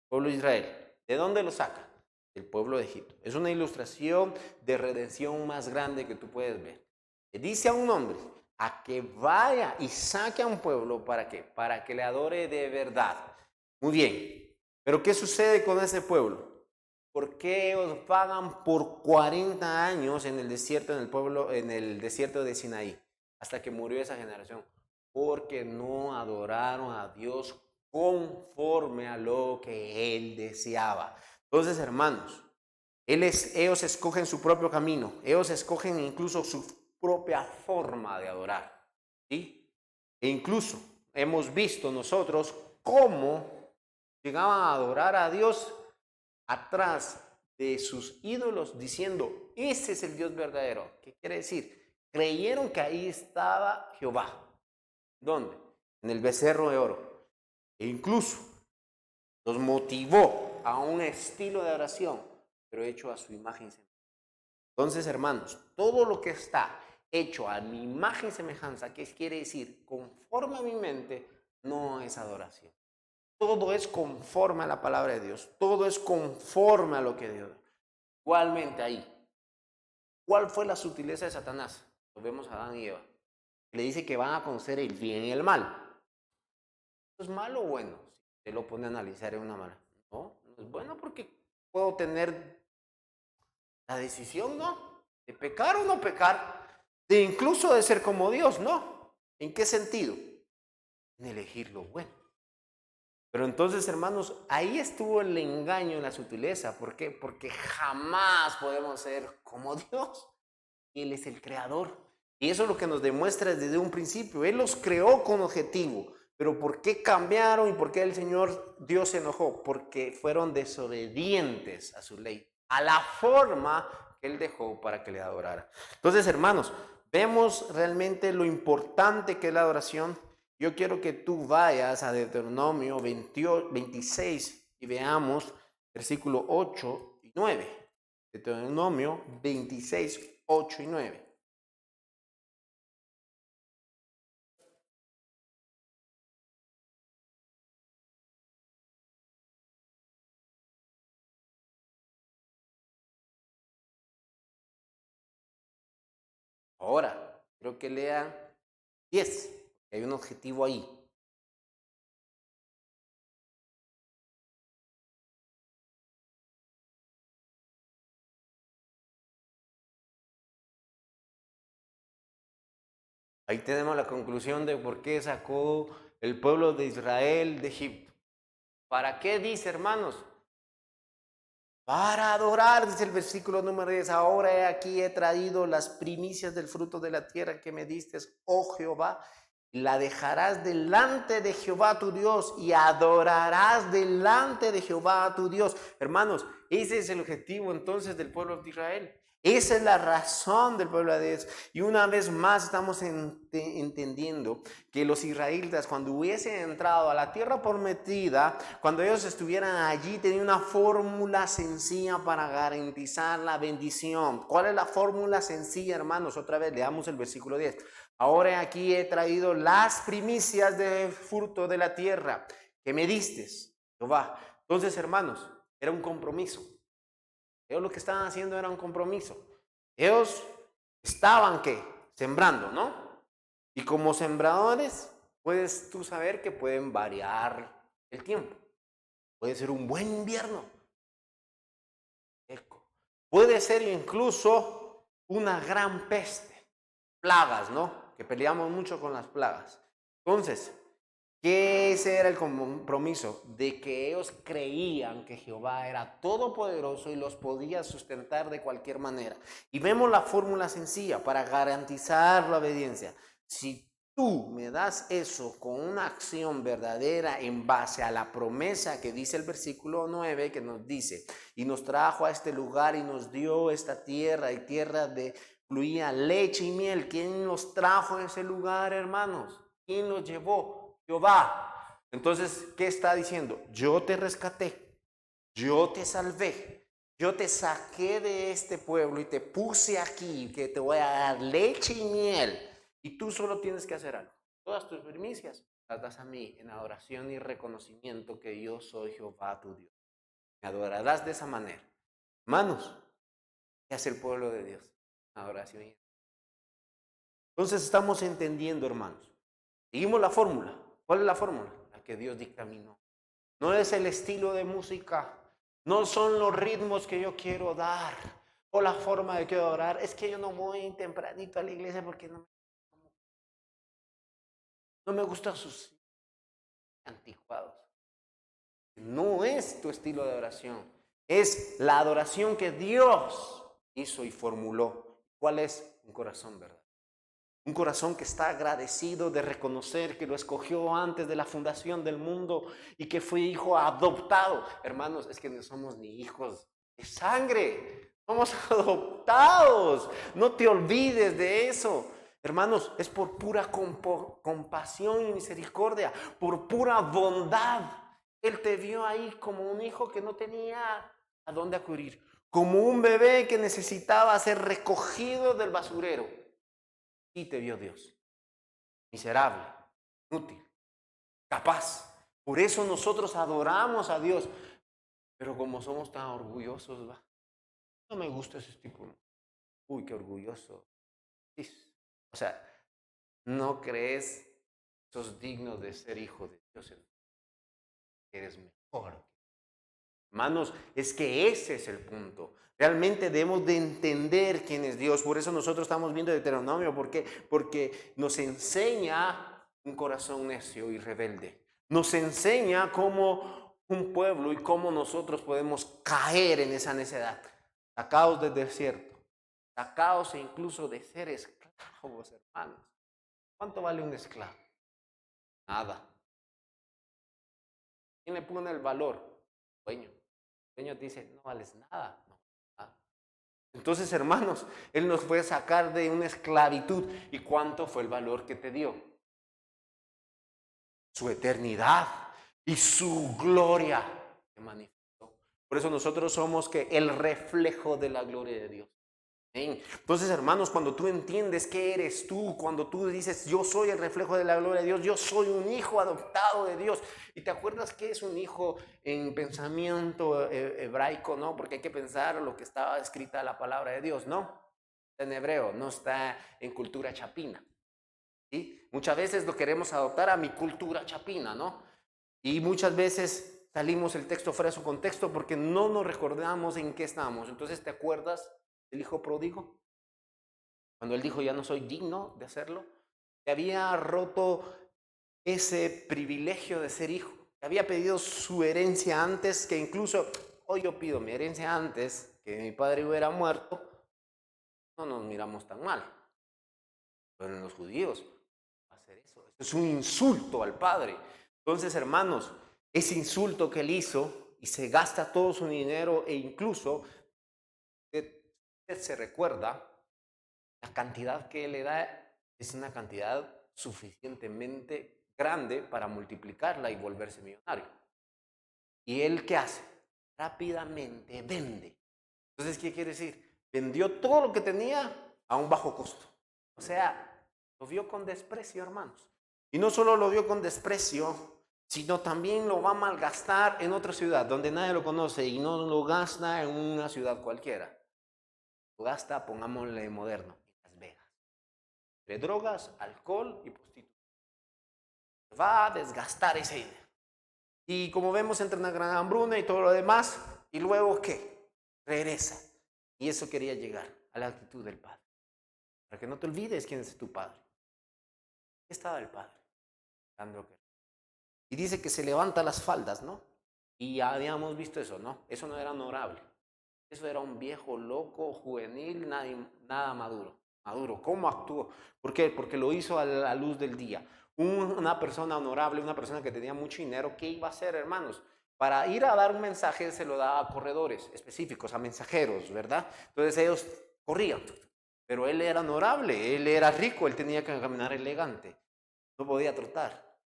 pueblo de Israel. ¿De dónde lo saca? Del pueblo de Egipto. Es una ilustración de redención más grande que tú puedes ver. Le dice a un hombre a que vaya y saque a un pueblo, ¿para qué? Para que le adore de verdad. Muy bien, pero ¿qué sucede con ese pueblo? ¿Por qué ellos vagan por 40 años en el desierto, en el desierto de Sinaí, hasta que murió esa generación? Porque no adoraron a Dios conforme a lo que Él deseaba. Entonces, hermanos, ellos escogen su propio camino, ellos escogen incluso su propia forma de adorar, ¿sí? E incluso hemos visto nosotros cómo llegaban a adorar a Dios atrás de sus ídolos diciendo, ese es el Dios verdadero. ¿Qué quiere decir? Creyeron que ahí estaba Jehová. ¿Dónde? En el becerro de oro. E incluso los motivó a un estilo de oración, pero hecho a su imagen y semejanza. Entonces, hermanos, todo lo que está hecho a mi imagen y semejanza, ¿qué quiere decir? Conforme a mi mente, no es adoración. Todo es conforme a la palabra de Dios. Todo es conforme a lo que Dios. Igualmente ahí. ¿Cuál fue la sutileza de Satanás? Lo vemos a Adán y Eva. Le dice que van a conocer el bien y el mal. ¿Es malo o bueno? Si se lo pone a analizar en una manera. No, no es bueno porque puedo tener la decisión, ¿no? De pecar o no pecar. De incluso de ser como Dios, ¿no? ¿En qué sentido? En elegir lo bueno. Pero entonces, hermanos, ahí estuvo el engaño en la sutileza. ¿Por qué? Porque jamás podemos ser como Dios. Él es el creador. Y eso es lo que nos demuestra desde un principio. Él los creó con objetivo. Pero ¿por qué cambiaron y por qué el Señor Dios se enojó? Porque fueron desobedientes a su ley, a la forma que Él dejó para que le adorara. Entonces, hermanos, vemos realmente lo importante que es la adoración. Yo quiero que tú vayas a Deuteronomio 26 y veamos versículo 8 y 9. Deuteronomio 26, 8 y 9. Ahora, creo que lean 10. Hay un objetivo ahí. Ahí tenemos la conclusión de por qué sacó el pueblo de Israel de Egipto. ¿Para qué dice, hermanos? Para adorar, dice el versículo número 10. Ahora he aquí he traído las primicias del fruto de la tierra que me diste, oh Jehová. La dejarás delante de Jehová tu Dios y adorarás delante de Jehová tu Dios. Hermanos, ese es el objetivo entonces del pueblo de Israel. Esa es la razón del pueblo de Dios. Y una vez más estamos entendiendo que los israelitas, cuando hubiesen entrado a la tierra prometida, cuando ellos estuvieran allí, tenían una fórmula sencilla para garantizar la bendición. ¿Cuál es la fórmula sencilla, hermanos? Otra vez leamos el versículo 10. Ahora aquí he traído las primicias del fruto de la tierra que me diste, Jehová. Entonces, hermanos, era un compromiso. Ellos lo que estaban haciendo era un compromiso. Ellos estaban, ¿qué? Sembrando, ¿no? Y como sembradores, puedes tú saber que pueden variar el tiempo. Puede ser un buen invierno. Puede ser incluso una gran peste. Plagas, ¿no? Que peleamos mucho con las plagas. Entonces, ese era el compromiso de que ellos creían que Jehová era todopoderoso y los podía sustentar de cualquier manera. Y vemos la fórmula sencilla para garantizar la obediencia. Si tú me das eso con una acción verdadera en base a la promesa que dice el versículo 9, que nos dice, y nos trajo a este lugar y nos dio esta tierra, y tierra de fluía leche y miel. ¿Quién nos trajo a ese lugar, hermanos? ¿Quién nos llevó? Jehová. Entonces, ¿qué está diciendo? Yo te rescaté, yo te salvé, yo te saqué de este pueblo y te puse aquí, que te voy a dar leche y miel. Y tú solo tienes que hacer algo. Todas tus primicias las das a mí en adoración y reconocimiento que yo soy Jehová tu Dios. Me adorarás de esa manera. Hermanos, ¿qué hace el pueblo de Dios? Adoración. Entonces estamos entendiendo, hermanos. Seguimos la fórmula. ¿Cuál es la fórmula? La que Dios dictaminó. No es el estilo de música, no son los ritmos que yo quiero dar o la forma de que adorar. Es que yo no voy tempranito a la iglesia porque no me gustan sus anticuados. No es tu estilo de adoración, es la adoración que Dios hizo y formuló. ¿Cuál es? Un corazón verdadero. Un corazón que está agradecido de reconocer que lo escogió antes de la fundación del mundo y que fue hijo adoptado. Hermanos, es que no somos ni hijos de sangre, somos adoptados. No te olvides de eso. Hermanos, es por pura compasión y misericordia, por pura bondad. Él te vio ahí como un hijo que no tenía a dónde acudir, como un bebé que necesitaba ser recogido del basurero. Y te vio Dios, miserable, inútil, capaz. Por eso nosotros adoramos a Dios. Pero como somos tan orgullosos, ¿va? No me gusta ese tipo. Uy, qué orgulloso. O sea, no crees que sos digno de ser hijo de Dios. Eres mejor. Hermanos, es que ese es el punto. Realmente debemos de entender quién es Dios. Por eso nosotros estamos viendo Deuteronomio. ¿Por qué? Porque nos enseña un corazón necio y rebelde. Nos enseña cómo un pueblo y cómo nosotros podemos caer en esa necedad. Sacados del desierto. Sacados incluso de ser esclavos, hermanos. ¿Cuánto vale un esclavo? Nada. ¿Quién le pone el valor? Dueño. El dueño dice, no vales nada. No. Entonces, hermanos, Él nos puede sacar de una esclavitud. ¿Y cuánto fue el valor que te dio? Su eternidad y su gloria que manifestó. Por eso nosotros somos que el reflejo de la gloria de Dios. Entonces, hermanos, cuando tú entiendes que eres tú, cuando tú dices, yo soy el reflejo de la gloria de Dios, yo soy un hijo adoptado de Dios, y te acuerdas que es un hijo en pensamiento hebraico, ¿no? Porque hay que pensar lo que estaba escrita la palabra de Dios, ¿no? Está en hebreo, no está en cultura chapina, ¿sí? Muchas veces lo queremos adoptar a mi cultura chapina, ¿no? Y muchas veces salimos el texto fuera de su contexto porque no nos recordamos en qué estamos. Entonces, ¿te acuerdas el hijo pródigo? Cuando él dijo, ya no soy digno de hacerlo. que había roto ese privilegio de ser hijo, que había pedido su herencia antes, que incluso hoy yo pido mi herencia antes que mi padre hubiera muerto, no nos miramos tan mal. Pero en los judíos va a hacer eso. Eso es un insulto al padre. Entonces, hermanos, ese insulto que él hizo y se gasta todo su dinero e incluso usted se recuerda, la cantidad que él le da es una cantidad suficientemente grande para multiplicarla y volverse millonario. ¿Y él qué hace? Rápidamente vende. Entonces, ¿qué quiere decir? Vendió todo lo que tenía a un bajo costo. O sea, lo vio con desprecio, hermanos. Y no solo lo vio con desprecio, sino también lo va a malgastar en otra ciudad donde nadie lo conoce y no lo gasta en una ciudad cualquiera. Lo gasta, pongámosle moderno, en Las Vegas. De drogas, alcohol y prostitución. Va a desgastar ese dinero. Y como vemos, entra una gran hambruna y todo lo demás. ¿Y luego qué? Regresa. Y eso quería llegar a la actitud del Padre. Para que no te olvides quién es tu Padre. ¿Qué estaba el Padre? Y dice que se levanta las faldas, ¿no? Y ya habíamos visto eso, ¿no? Eso no era honorable. Eso era un viejo loco, juvenil, nada maduro. Maduro, ¿cómo actuó? ¿Por qué? Porque lo hizo a la luz del día. Una persona honorable, una persona que tenía mucho dinero, ¿qué iba a hacer, hermanos? Para ir a dar un mensaje se lo daba a corredores específicos, a mensajeros, ¿verdad? Entonces ellos corrían, pero él era honorable, él era rico, él tenía que caminar elegante, no podía trotar.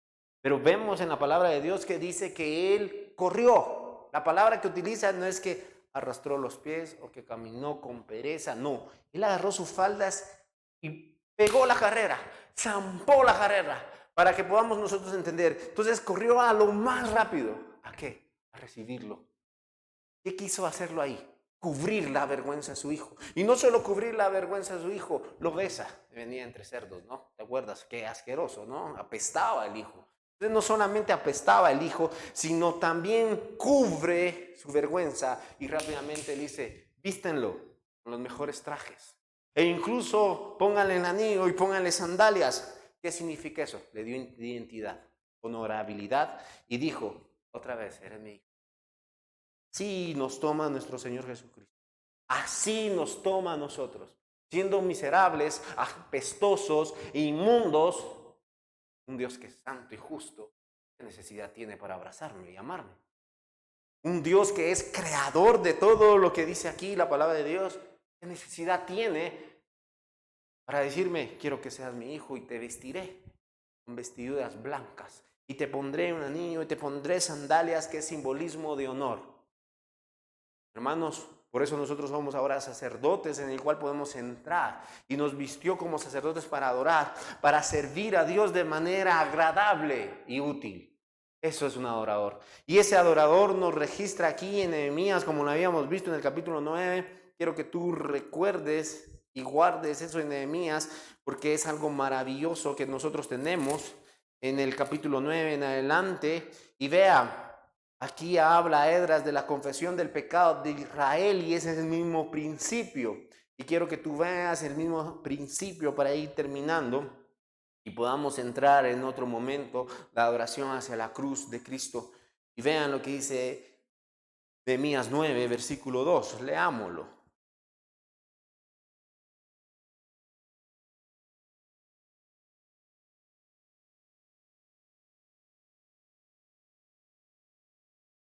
Pero vemos en la palabra de Dios que dice que él corrió. La palabra que utiliza no es que arrastró los pies o que caminó con pereza, no. Él agarró sus faldas y pegó la carrera, zampó la carrera, para que podamos nosotros entender. Entonces corrió a lo más rápido. ¿A qué? A recibirlo. ¿Qué quiso hacerlo ahí? Cubrir la vergüenza de su hijo. Y no solo cubrir la vergüenza de su hijo, lo besa. Venía entre cerdos, ¿no? ¿Te acuerdas? Qué asqueroso, ¿no? Apestaba el hijo. Entonces no solamente apestaba el hijo, sino también cubre su vergüenza y rápidamente le dice, vístenlo con los mejores trajes. E incluso pónganle el anillo y pónganle sandalias. ¿Qué significa eso? Le dio identidad, honorabilidad y dijo, otra vez, eres mi hijo. Así nos toma nuestro Señor Jesucristo. Así nos toma a nosotros. Siendo miserables, apestosos e inmundos, un Dios que es santo y justo, ¿qué necesidad tiene para abrazarme y amarme? Un Dios que es creador de todo lo que dice aquí la palabra de Dios, ¿qué necesidad tiene para decirme, quiero que seas mi hijo y te vestiré con vestiduras blancas y te pondré un anillo y te pondré sandalias, que es simbolismo de honor? Hermanos, por eso nosotros somos ahora sacerdotes en el cual podemos entrar y nos vistió como sacerdotes para adorar, para servir a Dios de manera agradable y útil. Eso es un adorador. Y ese adorador nos registra aquí en Nehemías, como lo habíamos visto en el capítulo 9. Quiero que tú recuerdes y guardes eso en Nehemías, porque es algo maravilloso que nosotros tenemos en el capítulo 9 en adelante. Y vea, aquí habla Esdras de la confesión del pecado de Israel y ese es el mismo principio. Y quiero que tú veas el mismo principio para ir terminando y podamos entrar en otro momento la adoración hacia la cruz de Cristo. Y vean lo que dice Nehemías 9, versículo 2. Leámoslo.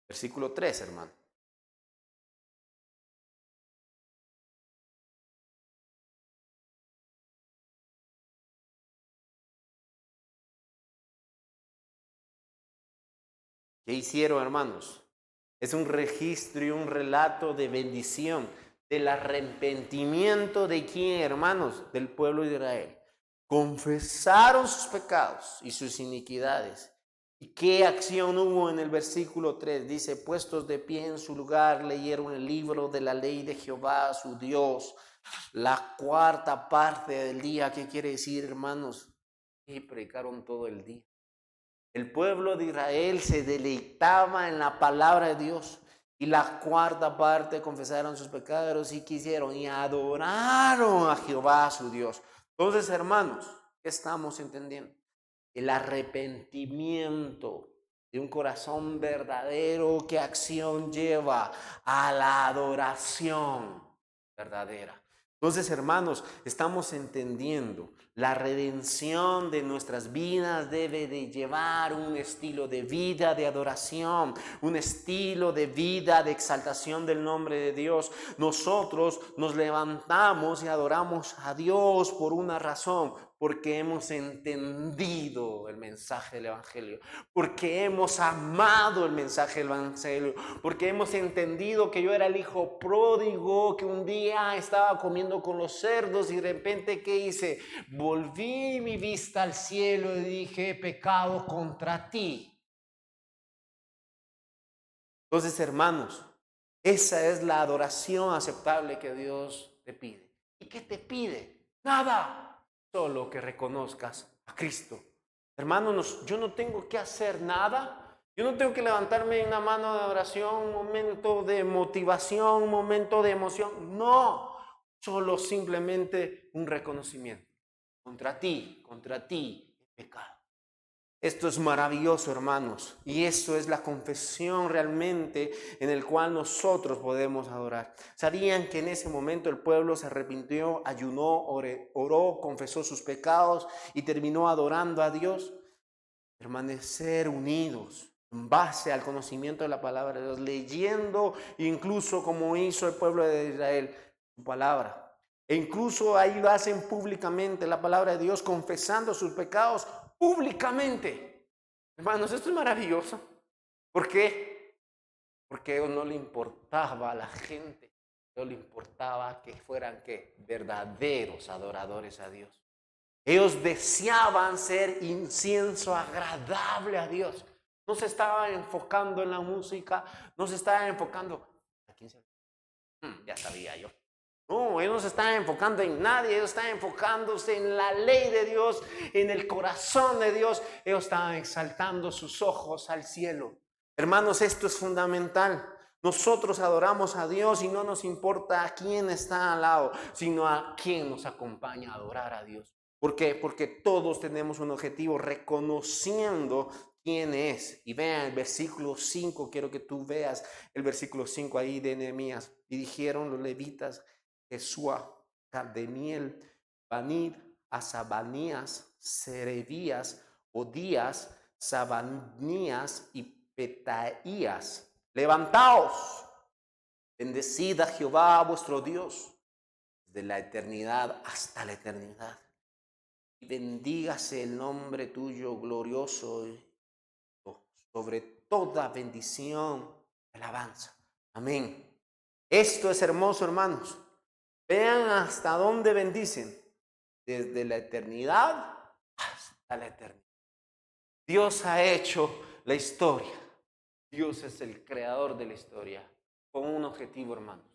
Versículo 3, hermano. ¿Qué hicieron, hermanos? Es un registro y un relato de bendición, del arrepentimiento de quién, hermanos, del pueblo de Israel. Confesaron sus pecados y sus iniquidades. ¿Y qué acción hubo en el versículo 3? Dice, puestos de pie en su lugar, leyeron el libro de la ley de Jehová, su Dios, la cuarta parte del día. ¿Qué quiere decir, hermanos? Y predicaron todo el día. El pueblo de Israel se deleitaba en la palabra de Dios. Y la cuarta parte confesaron sus pecados y quisieron y adoraron a Jehová su Dios. Entonces, hermanos, ¿Qué estamos entendiendo? El arrepentimiento de un corazón verdadero, ¿qué acción lleva? A la adoración verdadera. Entonces, hermanos, estamos entendiendo, la redención de nuestras vidas debe de llevar un estilo de vida de adoración, un estilo de vida de exaltación del nombre de Dios. Nosotros nos levantamos y adoramos a Dios por una razón, porque hemos entendido el mensaje del Evangelio, porque hemos amado el mensaje del Evangelio, porque hemos entendido que yo era el hijo pródigo, que un día estaba comiendo con los cerdos y de repente, ¿qué hice? Volví mi vista al cielo y dije, he pecado contra ti. Entonces, hermanos, esa es la adoración aceptable que Dios te pide. ¿Y qué te pide? Nada. Solo que reconozcas a Cristo. Hermanos, yo no tengo que hacer nada. Yo no tengo que levantarme en una mano de oración, un momento de motivación, un momento de emoción. No, solo simplemente un reconocimiento. Contra ti he pecado. Esto es maravilloso, hermanos, y esto es la confesión realmente en el cual nosotros podemos adorar. ¿Sabían que en ese momento el pueblo se arrepintió, ayunó, oró, confesó sus pecados y terminó adorando a Dios? Permanecer unidos en base al conocimiento de la palabra de Dios, leyendo incluso como hizo el pueblo de Israel su palabra. E incluso ahí lo hacen públicamente la palabra de Dios, confesando sus pecados públicamente. Hermanos, esto es maravilloso. ¿Por qué? Porque a ellos no le importaba a la gente, no le importaba que fueran ¿qué? Verdaderos adoradores a Dios. Ellos deseaban ser incienso agradable a Dios. No se estaban enfocando en la música, no se estaban enfocando. ¿A quién se... ya sabía yo. No, ellos no se estaban enfocando en nadie, ellos estaban enfocándose en la ley de Dios, en el corazón de Dios. Ellos estaban exaltando sus ojos al cielo. Hermanos, esto es fundamental. Nosotros adoramos a Dios y no nos importa a quién está al lado, sino a quién nos acompaña a adorar a Dios. ¿Por qué? Porque todos tenemos un objetivo, reconociendo quién es. Y vean el versículo 5, quiero que tú veas el versículo 5 ahí de Nehemías. Y dijeron los levitas, Jesúa, Cademiel, Banid, Asabanías, Serebías, Odías, Sabanías y Petaías: levantaos, bendecid a Jehová vuestro Dios, desde la eternidad hasta la eternidad. Y bendígase el nombre tuyo glorioso sobre toda bendición y alabanza. Amén. Esto es hermoso, hermanos. Vean hasta dónde bendicen. Desde la eternidad hasta la eternidad. Dios ha hecho la historia. Dios es el creador de la historia. Con un objetivo, hermanos.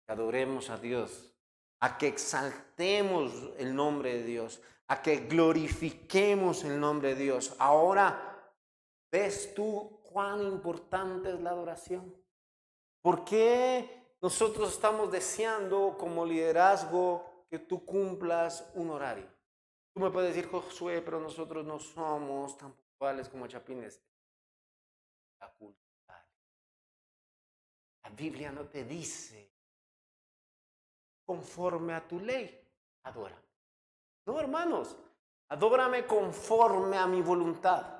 Que adoremos a Dios. A que exaltemos el nombre de Dios. A que glorifiquemos el nombre de Dios. Ahora, ¿ves tú cuán importante es la adoración? ¿Por qué nosotros estamos deseando como liderazgo que tú cumplas un horario? Tú me puedes decir, Josué, pero nosotros no somos tan puntuales como chapines. La cultura. La Biblia no te dice conforme a tu ley, adora. No, hermanos, adórame conforme a mi voluntad.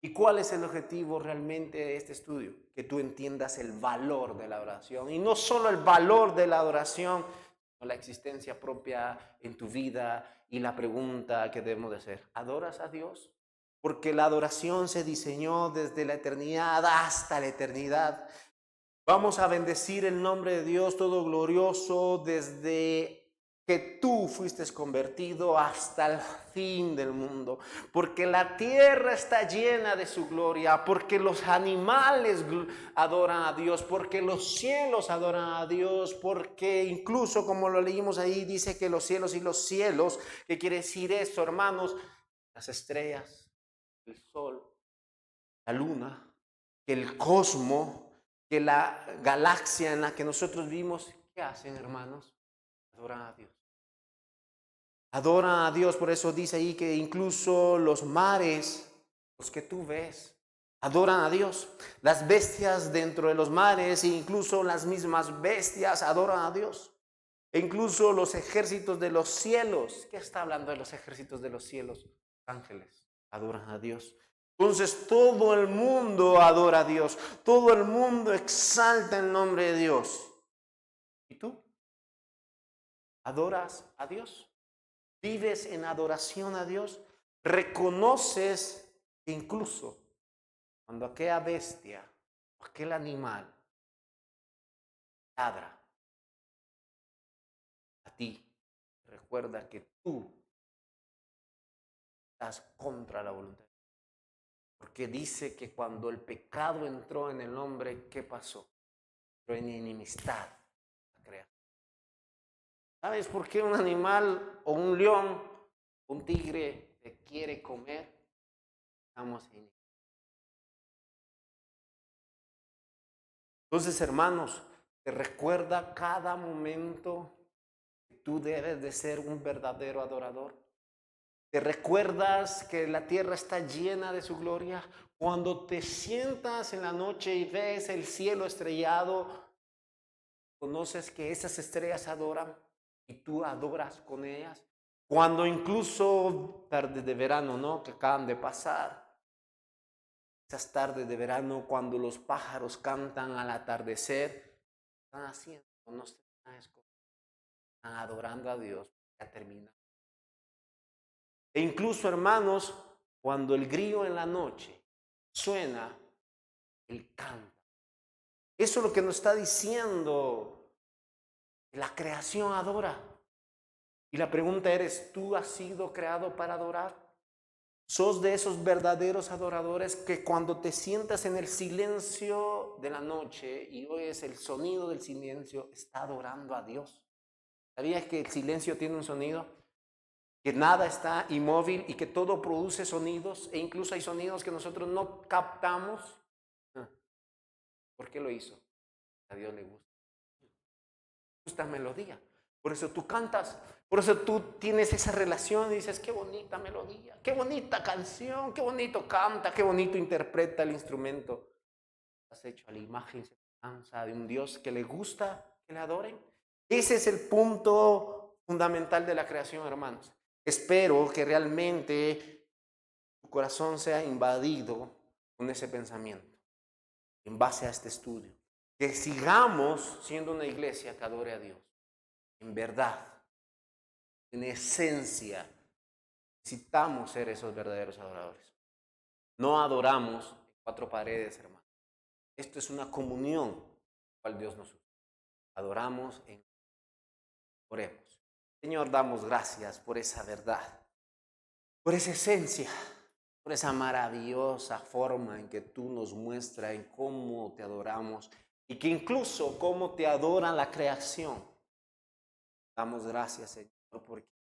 ¿Y cuál es el objetivo realmente de este estudio? Que tú entiendas el valor de la oración. Y no solo el valor de la adoración, sino la existencia propia en tu vida y la pregunta que debemos de hacer. ¿Adoras a Dios? Porque la adoración se diseñó desde la eternidad hasta la eternidad. Vamos a bendecir el nombre de Dios todo glorioso desde que tú fuiste convertido hasta el fin del mundo, porque la tierra está llena de su gloria, porque los animales adoran a Dios, porque los cielos adoran a Dios, porque incluso como lo leímos ahí, dice que los cielos, ¿qué quiere decir eso, hermanos? Las estrellas, el sol, la luna, el cosmos, que la galaxia en la que nosotros vivimos, ¿qué hacen, hermanos? Adoran a Dios. Adoran a Dios, por eso dice ahí que incluso los mares, los que tú ves, adoran a Dios. Las bestias dentro de los mares e incluso las mismas bestias adoran a Dios. E incluso los ejércitos de los cielos. ¿Qué está hablando de los ejércitos de los cielos? Ángeles adoran a Dios. Entonces todo el mundo adora a Dios. Todo el mundo exalta el nombre de Dios. ¿Y tú? ¿Adoras a Dios? ¿Vives en adoración a Dios? ¿Reconoces que incluso cuando aquella bestia, aquel animal ladra a ti, recuerda que tú estás contra la voluntad? Porque dice que cuando el pecado entró en el hombre, ¿qué pasó? Entró en enemistad la creación. ¿Sabes por qué un animal o un león, un tigre te quiere comer? Estamos en. Entonces, hermanos, te recuerda cada momento que tú debes de ser un verdadero adorador. ¿Te recuerdas que la tierra está llena de su gloria? Cuando te sientas en la noche y ves el cielo estrellado, conoces que esas estrellas adoran y tú adoras con ellas. Cuando incluso tardes de verano, ¿no? Que acaban de pasar. Esas tardes de verano, cuando los pájaros cantan al atardecer, están haciendo, no están adorando a Dios. Ya termina. E incluso, hermanos, cuando el grillo en la noche suena, él canta. Eso es lo que nos está diciendo. La creación adora. Y la pregunta es, ¿tú has sido creado para adorar? ¿Sos de esos verdaderos adoradores que cuando te sientas en el silencio de la noche y oyes el sonido del silencio, está adorando a Dios? ¿Sabías que el silencio tiene un sonido? Que nada está inmóvil y que todo produce sonidos, e incluso hay sonidos que nosotros no captamos. ¿Por qué lo hizo? A Dios le gusta melodía. Por eso tú cantas, por eso tú tienes esa relación y dices, qué bonita melodía, qué bonita canción, qué bonito canta, qué bonito interpreta el instrumento. Has hecho a la imagen y semejanza de un Dios que le gusta que le adoren. Ese es el punto fundamental de la creación, hermanos. Espero que realmente tu corazón sea invadido con ese pensamiento en base a este estudio. Que sigamos siendo una iglesia que adore a Dios. En verdad, en esencia, necesitamos ser esos verdaderos adoradores. No adoramos en cuatro paredes, hermano. Esto es una comunión cual Dios nos une. Adoramos en. Oremos. Señor, damos gracias por esa verdad, por esa esencia, por esa maravillosa forma en que tú nos muestras en cómo te adoramos y que incluso cómo te adora la creación. Damos gracias, Señor, porque